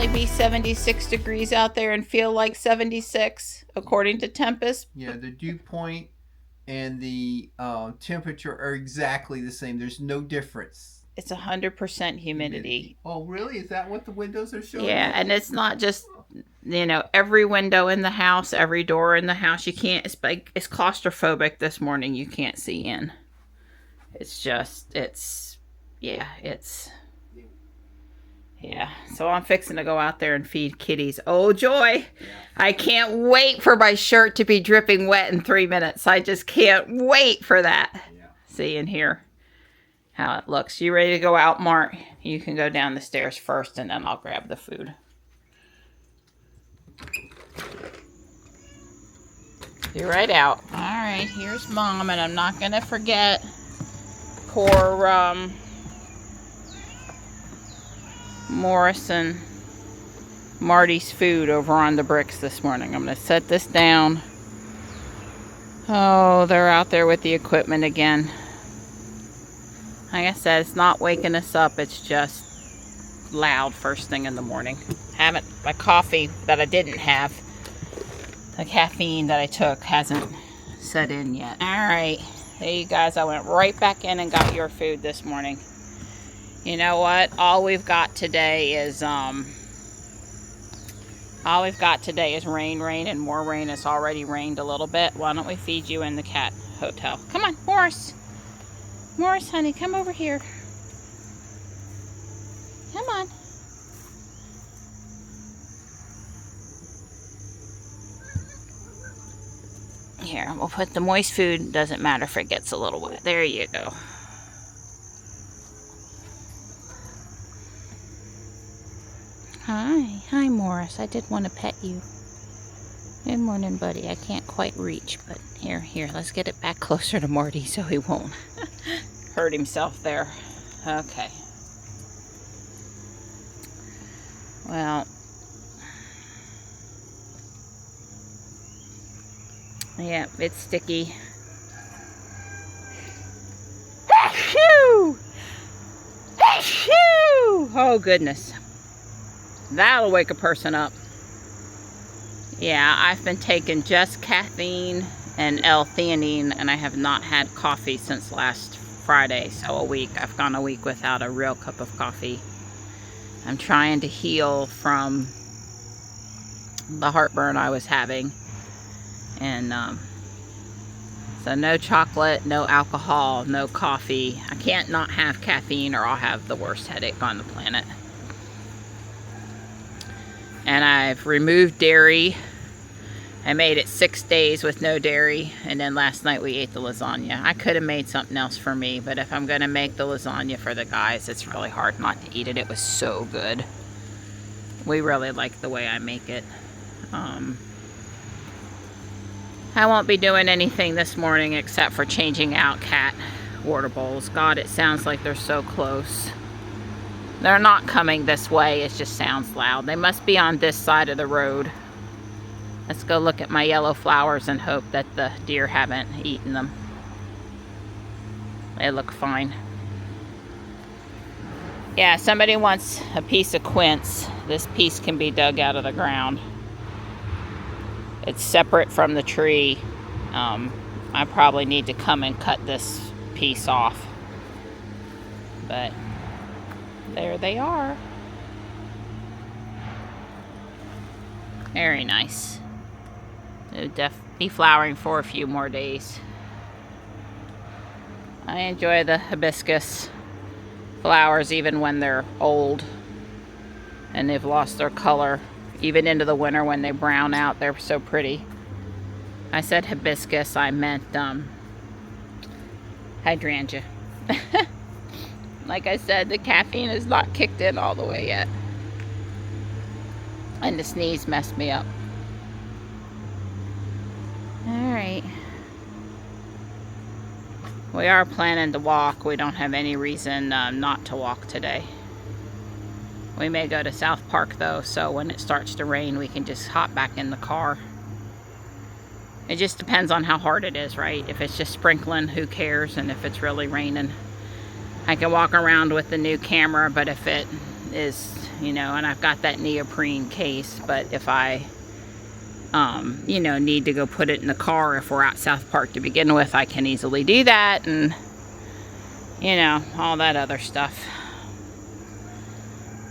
only be 76 degrees out there and feel like 76, according to Tempest. Yeah, the dew point and the temperature are exactly the same. There's no difference. It's 100% humidity. Oh, really? Is that what the windows are showing? Yeah, and it's not just, you know, every window in the house, every door in the house. You can't, it's like, it's claustrophobic this morning. You can't see in. It's just, yeah. So I'm fixing to go out there and feed kitties. Oh, joy. Yeah. I can't wait for my shirt to be dripping wet in 3 minutes. I just can't wait for that. Yeah. See in here how it looks. You ready to go out, Mark? You can go down the stairs first and then I'll grab the food. You're right out. All right, here's Mom, and I'm not going to forget poor Morris and Marty's food over on the bricks this morning. I'm going to set this down. Oh, they're out there with the equipment again. Like I said, it's not waking us up. It's just loud first thing in the morning. My coffee that I didn't have, the caffeine that I took hasn't set in yet. All right. Hey, you guys, I went right back in and got your food this morning. You know what? All we've got today is rain, and more rain. It's already rained a little bit. Why don't we feed you in the cat hotel? Come on, Morris. Morris, honey, come over here. Come on. Here, we'll put the moist food. Doesn't matter if it gets a little wet. There you go. Hi, Morris. I did want to pet you. Good morning, buddy. I can't quite reach, but here, let's get it back closer to Marty so he won't hurt himself there. Okay. Well, yeah, it's sticky. Achoo! Achoo! Oh, goodness. That'll wake a person up. Yeah, I've been taking just caffeine and L-theanine, and I have not had coffee since last Friday. So a week. I've gone a week without a real cup of coffee. I'm trying to heal from the heartburn I was having. And so no chocolate, no alcohol, no coffee. I can't not have caffeine or I'll have the worst headache on the planet. And I've removed dairy. I made it 6 days with no dairy. And then last night we ate the lasagna. I could have made something else for me, but if I'm going to make the lasagna for the guys, it's really hard not to eat it. It was so good. We really like the way I make it. I won't be doing anything this morning except for changing out cat water bowls. God, it sounds like they're so close. They're not coming this way. It just sounds loud. They must be on this side of the road. Let's go look at my yellow flowers and hope that the deer haven't eaten them. They look fine. Yeah, somebody wants a piece of quince. This piece can be dug out of the ground. It's separate from the tree. I probably need to come and cut this piece off. But there they are. Very nice. It'll be flowering for a few more days. I enjoy the hibiscus flowers even when they're old and they've lost their color. Even into the winter when they brown out, they're so pretty. I said hibiscus, I meant hydrangea. Like I said, the caffeine is not kicked in all the way yet. And the sneeze messed me up. Alright. We are planning to walk. We don't have any reason not to walk today. We may go to South Park though, so when it starts to rain, we can just hop back in the car. It just depends on how hard it is, right? If it's just sprinkling, who cares? And if it's really raining, I can walk around with the new camera, but if is, you know, and I've got that neoprene case, but if I, you know, need to go put it in the car if we're at South Park to begin with, I can easily do that, and, you know, all that other stuff.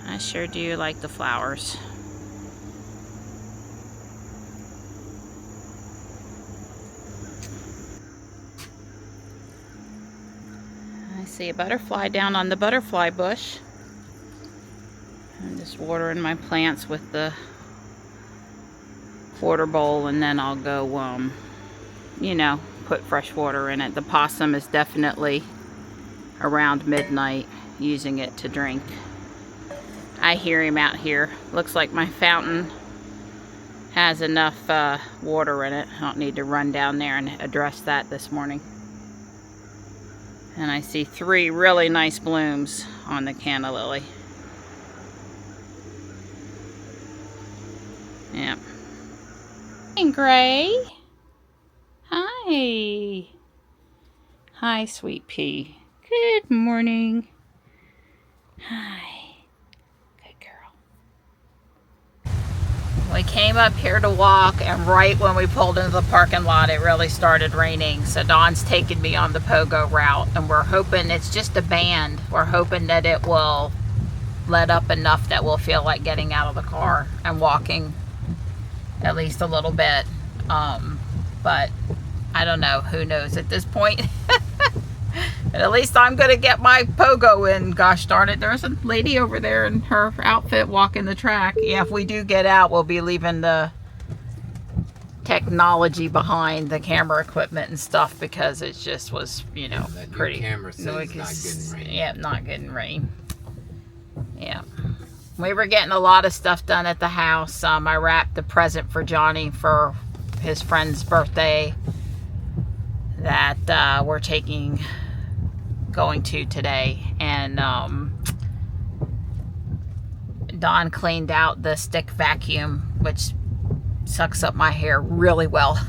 I sure do like the flowers. I see a butterfly down on the butterfly bush. I'm just watering my plants with the water bowl, and then I'll go, you know, put fresh water in it. The possum is definitely around midnight using it to drink. I hear him out here. Looks like my fountain has enough water in it. I don't need to run down there and address that this morning. And I see 3 really nice blooms on the canna lily. Yep. Hey, Gray. Hi. Hi, sweet pea. Good morning. Hi. Good girl. We came up here to walk, and right when we pulled into the parking lot, it really started raining. So Dawn's taking me on the pogo route, and we're hoping it's just a band. We're hoping that it will let up enough that we'll feel like getting out of the car and walking at least a little bit. But I don't know. Who knows at this point? But at least I'm going to get my pogo in. Gosh darn it. There's a lady over there in her outfit walking the track. Yeah, if we do get out, we'll be leaving the technology behind, the camera equipment and stuff, because it just was, you know, that pretty. Camera says it's not getting rain. Yeah, not getting rain. Yeah. We were getting a lot of stuff done at the house. I wrapped the present for Johnny for his friend's birthday that we're going to today, and Dawn cleaned out the stick vacuum, which sucks up my hair really well.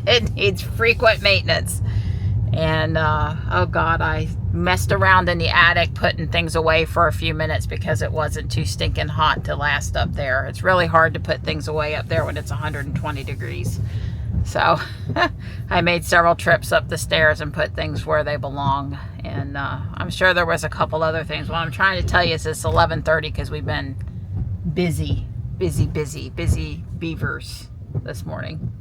It needs frequent maintenance. And oh god, I messed around in the attic putting things away for a few minutes because it wasn't too stinking hot to last up there. It's really hard to put things away up there when it's 120 degrees. So I made several trips up the stairs and put things where they belong. And I'm sure there was a couple other things. What I'm trying to tell you is it's 11:30 because we've been busy beavers this morning.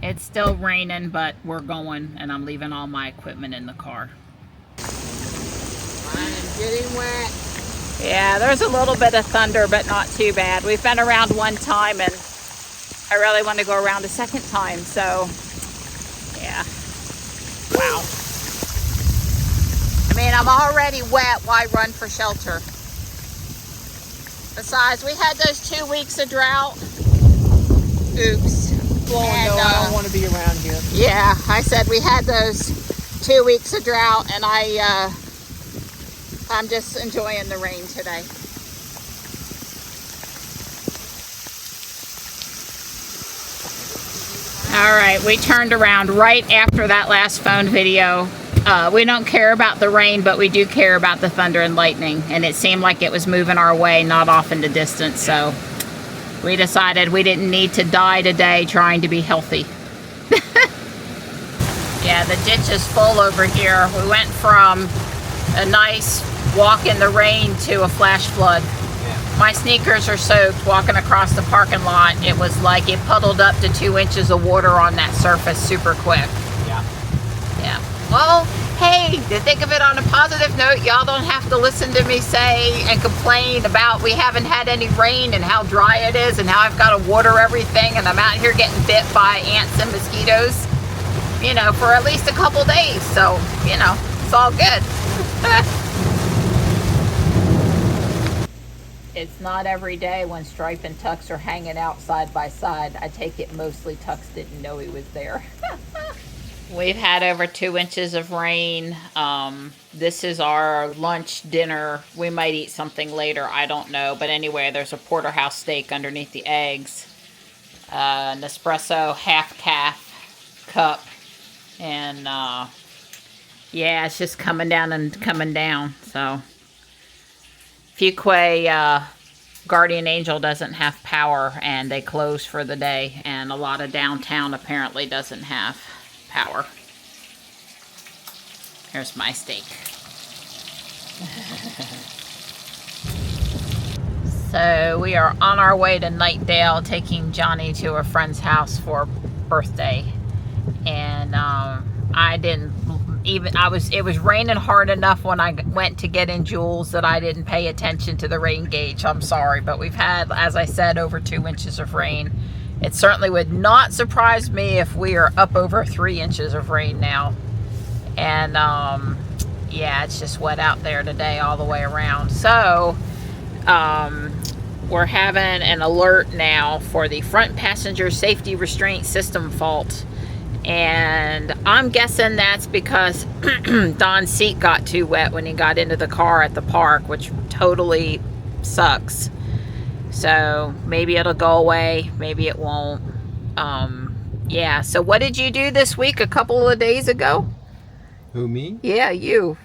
It's still raining, but we're going, and I'm leaving all my equipment in the car. Mine is getting wet. Yeah, there's a little bit of thunder, but not too bad. We've been around one time, and I really want to go around a second time, so yeah. Wow. I mean, I'm already wet. Why run for shelter? Besides, we had those 2 weeks of drought. Oops. Oh, And, no, I don't want to be around here. Yeah, I said we had those 2 weeks of drought, and I'm just enjoying the rain today. All right, we turned around right after that last phone video. We don't care about the rain, but we do care about the thunder and lightning, and it seemed like it was moving our way, not off in the distance, so we decided we didn't need to die today trying to be healthy. Yeah, the ditch is full over here. We went from a nice walk in the rain to a flash flood. Yeah. My sneakers are soaked walking across the parking lot. It was like it puddled up to 2 inches of water on that surface super quick. Yeah. Yeah. Well, hey, to think of it on a positive note, y'all don't have to listen to me say and complain about we haven't had any rain and how dry it is and how I've got to water everything and I'm out here getting bit by ants and mosquitoes, you know, for at least a couple days. So, you know, it's all good. It's not every day when Stripe and Tux are hanging out side by side. I take it mostly Tux didn't know he was there. We've had over 2 inches of rain. This is our lunch dinner. We might eat something later. I don't know. But anyway, there's a porterhouse steak underneath the eggs. An espresso half-calf cup. And yeah, it's just coming down and coming down. So Fuquay Guardian Angel doesn't have power, and they close for the day, and a lot of downtown apparently doesn't have power. Here's my steak. So we are on our way to Nightdale, taking Johnny to a friend's house for birthday. And it was raining hard enough when I went to get in Jules that I didn't pay attention to the rain gauge. I'm sorry, but we've had, as I said, over 2 inches of rain. It certainly would not surprise me if we are up over 3 inches of rain now. And yeah, it's just wet out there today all the way around. So we're having an alert now for the front passenger safety restraint system fault. And I'm guessing that's because Don's seat got too wet when he got into the car at the park, which totally sucks. So maybe it'll go away, maybe it won't. Yeah, so what did you do this week a couple of days ago? Who, me? Yeah, you.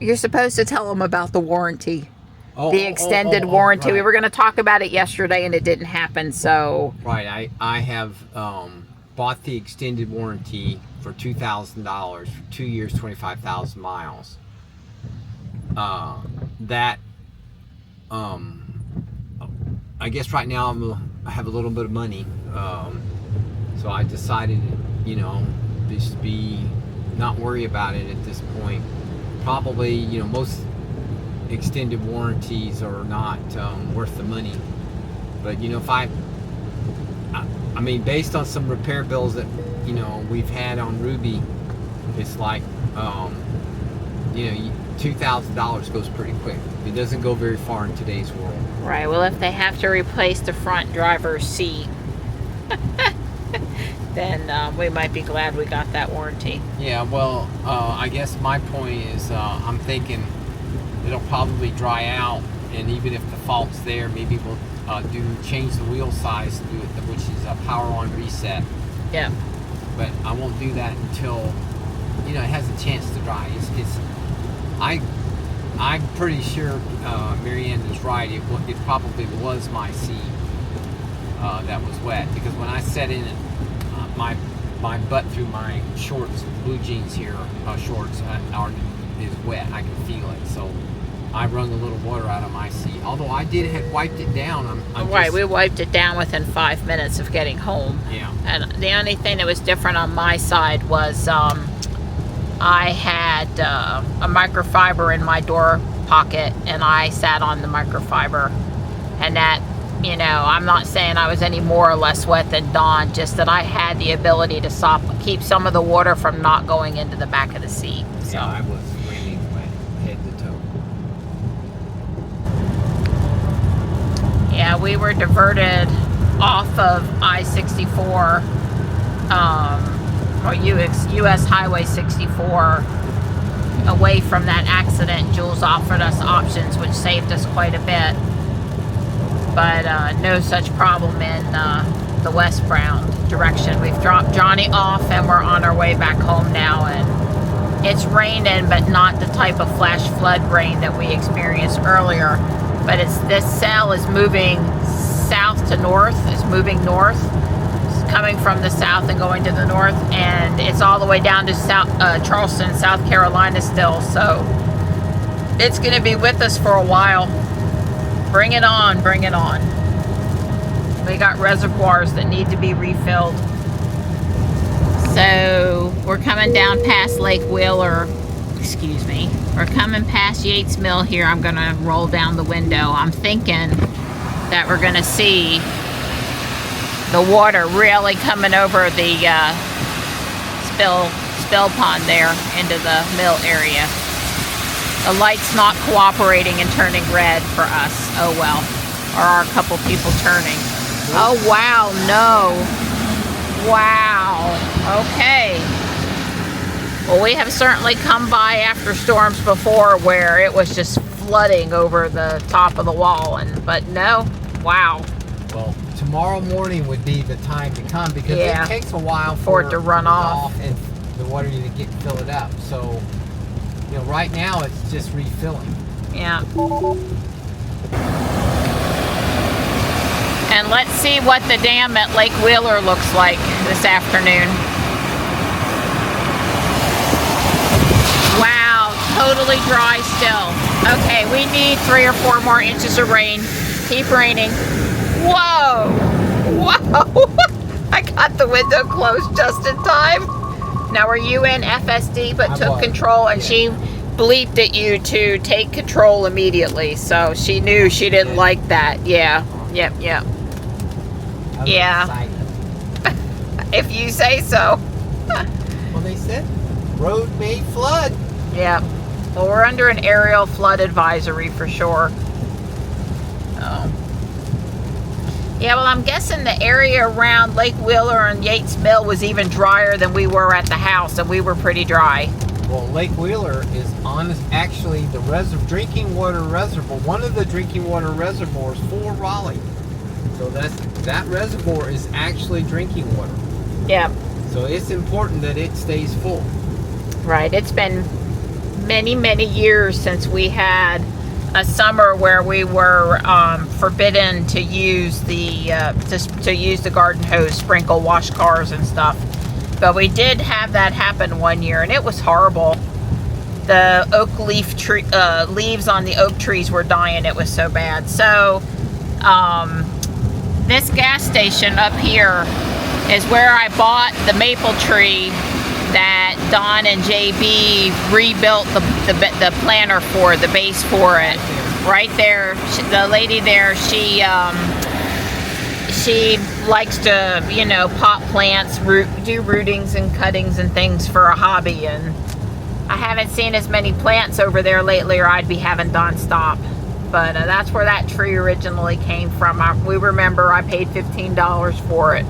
You're supposed to tell them about the warranty. The extended warranty. Right. We were going to talk about it yesterday and it didn't happen, so... Right, I have bought the extended warranty for $2,000 for 2 years, 25,000 miles. I guess right now I have a little bit of money, so I decided, you know, just not worry about it at this point. Probably, you know, most extended warranties are not worth the money, but you know, if I mean, based on some repair bills that, you know, we've had on Ruby, it's like, you know, $2,000 goes pretty quick. It doesn't go very far in today's world. Right, well, if they have to replace the front driver's seat, then we might be glad we got that warranty. Yeah, well, I guess my point is, I'm thinking it'll probably dry out, and even if the fault's there, maybe we'll change the wheel size, which is a power on reset. Yeah. But I won't do that until, you know, it has a chance to dry. I'm pretty sure Marianne is right. It probably was my seat that was wet, because when I set in it, my butt through my shorts, blue jeans here, shorts is wet. I can feel it. So I wrung a little water out of my seat. Although I had wiped it down. Right, we wiped it down within 5 minutes of getting home. Yeah. And the only thing that was different on my side was I had a microfiber in my door pocket, and I sat on the microfiber. And that, you know, I'm not saying I was any more or less wet than Dawn, just that I had the ability to keep some of the water from not going into the back of the seat. So. Yeah, I was raining wet head to toe. Yeah, we were diverted off of I-64, or US Highway 64, away from that accident. Jules offered us options, which saved us quite a bit. But no such problem in the westbound direction. We've dropped Johnny off, and we're on our way back home now. And it's raining, but not the type of flash flood rain that we experienced earlier. But this cell is moving south to north. It's moving north. It's coming from the south and going to the north, and it's all the way down to Charleston, South Carolina still. So it's going to be with us for a while. Bring it on, bring it on. We got reservoirs that need to be refilled. So we're coming down past Lake Wheeler. Excuse me. We're coming past Yates Mill here. I'm going to roll down the window. I'm thinking that we're going to see the water really coming over the spill pond there into the mill area. The light's not cooperating and turning red for us. Oh well. Or are a couple people turning. Oh wow, no. Wow. Okay. Well, we have certainly come by after storms before where it was just flooding over the top of the wall, but no. Wow. Well, tomorrow morning would be the time to come, because Yeah. it takes a while For it to run off. and the water to fill it up. So, you know, right now it's just refilling. Yeah. And let's see what the dam at Lake Wheeler looks like this afternoon. Wow, totally dry still. Okay, we need 3 or 4 more inches of rain. Keep raining. Whoa! Whoa! I got the window closed just in time. Now, were you in FSD but took control, and she bleeped at you to take control immediately, so she knew she didn't like that. Yeah. Yep. Yeah. If you say so. Well, they said road may flood. Yeah. Well, we're under an aerial flood advisory for sure. Oh. Yeah, well, I'm guessing the area around Lake Wheeler and Yates Mill was even drier than we were at the house, and we were pretty dry. Well, Lake Wheeler is actually the drinking water reservoir, one of the drinking water reservoirs for Raleigh. So that reservoir is actually drinking water. Yeah. So it's important that it stays full. Right. It's been many, many years since we had a summer where we were forbidden to use the garden hose, sprinkle, wash cars and stuff. But we did have that happen one year, and it was horrible. The oak leaves on the oak trees were dying. It was so bad. So this gas station up here is where I bought the maple tree that Don and JB rebuilt the planter for, the base for it. Right there, the lady there, she likes to, pot plants, do rootings and cuttings and things for a hobby, and I haven't seen as many plants over there lately, or I'd be having Don stop. But that's where that tree originally came from. We remember I paid $15 for it,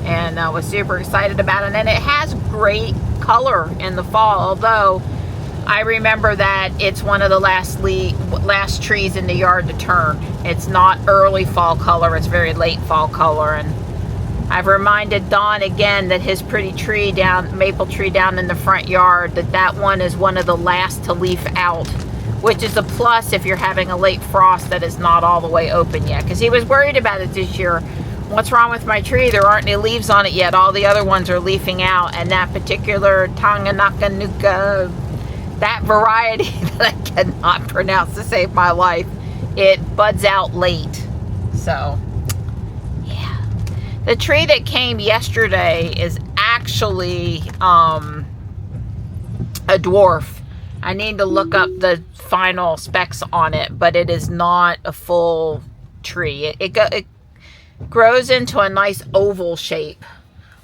and I was super excited about it. And it has great color in the fall, although I remember that it's one of the last trees in the yard to turn. It's not early fall color, it's very late fall color. And I've reminded Don again that his pretty tree maple tree down in the front yard, that one is one of the last to leaf out, which is a plus if you're having a late frost that is not all the way open yet. Because he was worried about it this year. What's wrong with my tree? There aren't any leaves on it yet. All the other ones are leafing out. And that particular Tanganakanuka, that variety that I cannot pronounce to save my life, it buds out late. So, yeah. The tree that came yesterday is actually a dwarf. I need to look up the final specs on it, but it is not a full tree. It grows into a nice oval shape,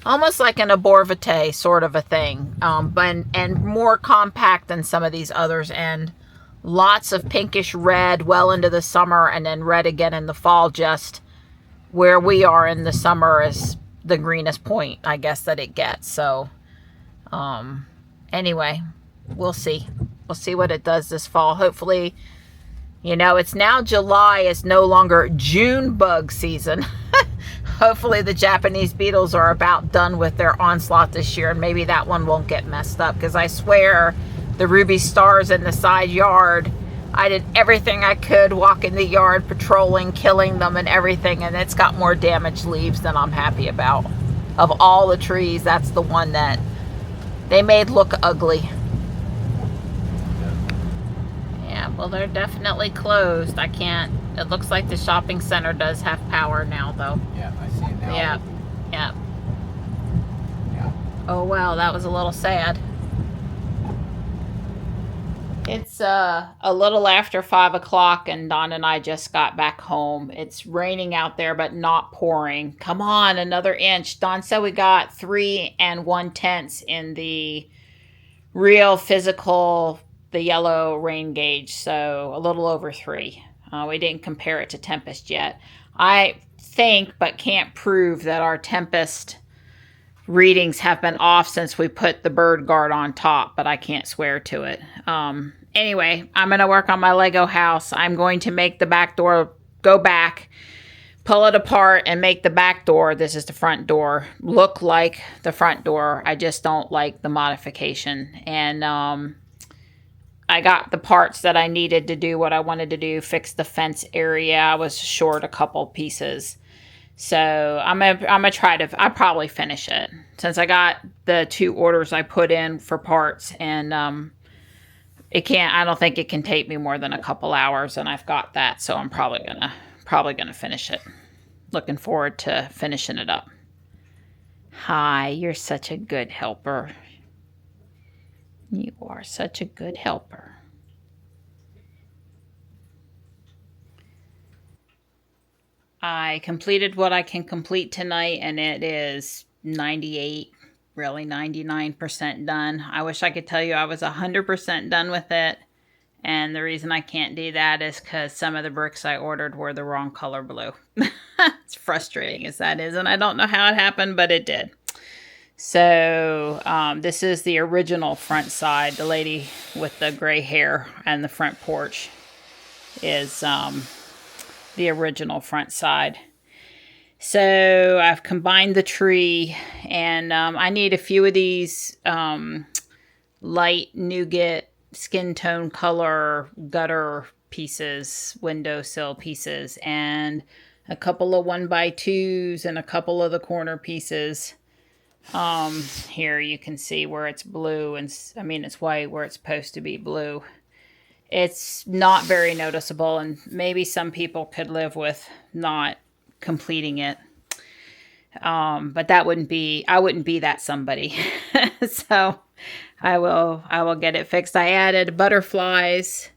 almost like an arbor vitae sort of a thing, and more compact than some of these others, and lots of pinkish red well into the summer, and then red again in the fall. Just where we are in the summer is the greenest point, I guess, that it gets. So anyway, we'll see what it does this fall. Hopefully, it's now July, it's no longer June bug season. Hopefully the Japanese beetles are about done with their onslaught this year, and maybe that one won't get messed up, because I swear the ruby stars in the side yard, I did everything I could walking the yard, patrolling, killing them and everything, and it's got more damaged leaves than I'm happy about. Of all the trees, that's the one that they made look ugly. Yeah, well, they're definitely closed. I can't. It looks like the shopping center does have power now, though. Yeah, I see it now. Yeah. Oh, wow, that was a little sad. It's a little after 5 o'clock, and Don and I just got back home. It's raining out there, but not pouring. Come on, another inch. Don said we got 3 1/10 in the real physical, the yellow rain gauge, so a little over 3. We didn't compare it to Tempest yet. I think, but can't prove, that our Tempest readings have been off since we put the bird guard on top, but I can't swear to it. Anyway, I'm going to work on my Lego house. I'm going to make the back door go back, pull it apart, and make the back door, this is the front door, look like the front door. I just don't like the modification. And I got the parts that I needed to do what I wanted to do, fix the fence area. I was short a couple pieces. So I'm gonna try to, I'll probably finish it since I got the 2 orders I put in for parts, and I don't think it can take me more than a couple hours, and I've got that, so I'm probably gonna finish it. Looking forward to finishing it up. Hi, you're such a good helper. You are such a good helper. I completed what I can complete tonight, and it is 98, really 99% done. I wish I could tell you I was 100% done with it. And the reason I can't do that is because some of the bricks I ordered were the wrong color blue. It's frustrating as that is, and I don't know how it happened, but it did. So this is the original front side. The lady with the gray hair and the front porch is the original front side. So I've combined the tree, and I need a few of these light nougat skin tone color gutter pieces, windowsill pieces, and a couple of 1x2s and a couple of the corner pieces. Here you can see where it's blue, and I mean it's white where it's supposed to be blue. It's not very noticeable, and maybe some people could live with not completing it. But I wouldn't be that somebody. So I will get it fixed. I added butterflies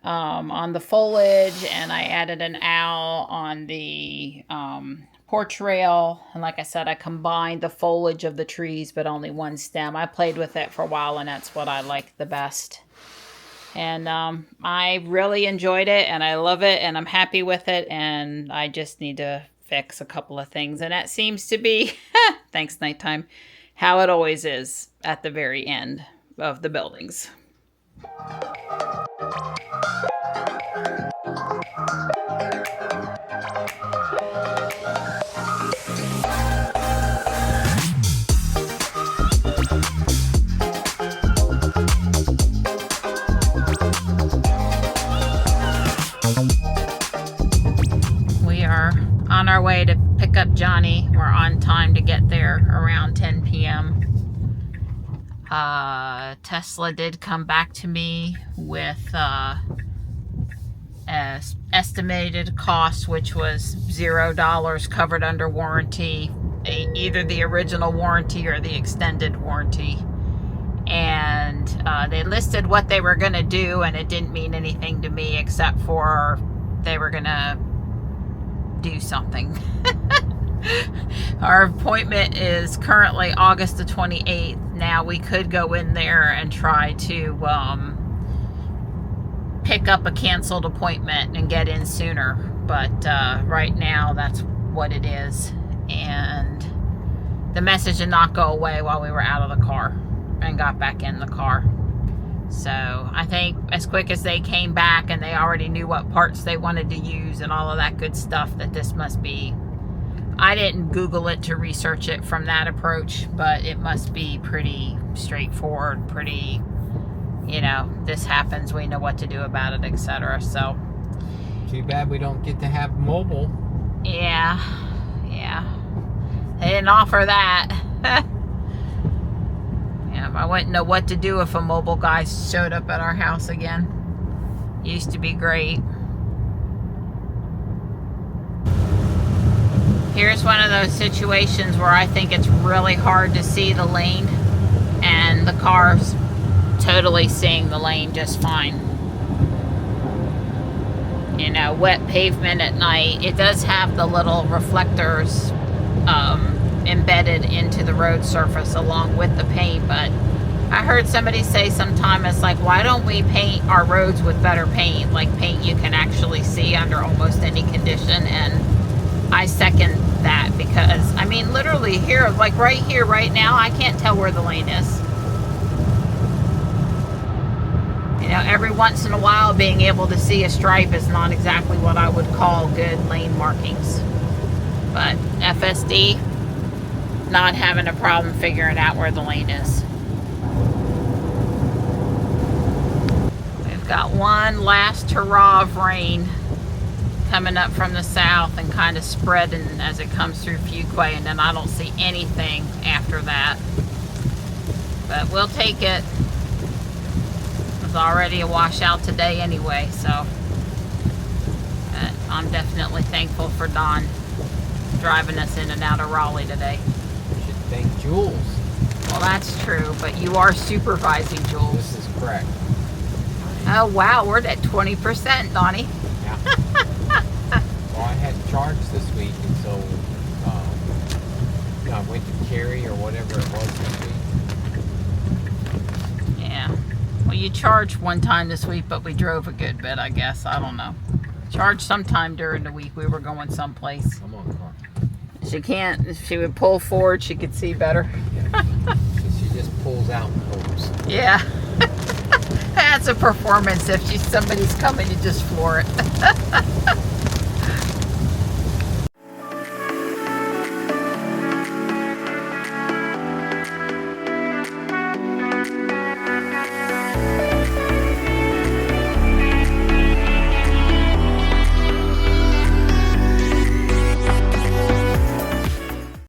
on the foliage, and I added an owl on the porch rail. And like I said, I combined the foliage of the trees, but only one stem. I played with it for a while, and that's what I like the best. And I really enjoyed it, and I love it, and I'm happy with it, and I just need to fix a couple of things. And that seems to be, thanks nighttime, how it always is at the very end of the buildings. On our way to pick up Johnny. We're on time to get there around 10 p.m. Tesla did come back to me with estimated cost, which was $0 covered under warranty, either the original warranty or the extended warranty. And they listed what they were going to do, and it didn't mean anything to me except for they were going to do something. Our appointment is currently August the 28th. Now we could go in there and try to pick up a canceled appointment and get in sooner, but right now that's what it is. And the message did not go away while we were out of the car and got back in the car. So I think as quick as they came back and they already knew what parts they wanted to use and all of that good stuff, that this must be, I didn't Google it to research it from that approach, but it must be pretty straightforward, pretty, you know, this happens, we know what to do about it, etc. So too bad we don't get to have mobile. Yeah. They didn't offer that. I wouldn't know what to do if a mobile guy showed up at our house again. Used to be great. Here's one of those situations where I think it's really hard to see the lane, and the car's totally seeing the lane just fine. You know, wet pavement at night. It does have the little reflectors embedded into the road surface along with the paint, but I heard somebody say sometime, it's like, why don't we paint our roads with better paint, like paint you can actually see under almost any condition? And I second that, because I mean literally here, like right here right now, I can't tell where the lane is. You know, every once in a while being able to see a stripe is not exactly what I would call good lane markings. But FSD, not having a problem figuring out where the lane is. Got one last hurrah of rain coming up from the south and kind of spreading as it comes through Fuquay, and then I don't see anything after that. But we'll take it. It was already a washout today anyway, so I'm definitely thankful for Don driving us in and out of Raleigh today. You should thank Jules. Well, that's true, but you are supervising, Jules. This is correct. Oh, wow, we're at 20%, Donnie. Yeah. Well, I had charge this week, and so I went to Cary or whatever it was this week. Yeah. Well, you charged one time this week, but we drove a good bit, I guess. I don't know. Charged sometime during the week. We were going someplace. Come on, car. She can't. If she would pull forward, she could see better. She just pulls out and hopes. Yeah. That's a performance. If somebody's coming, you just floor it.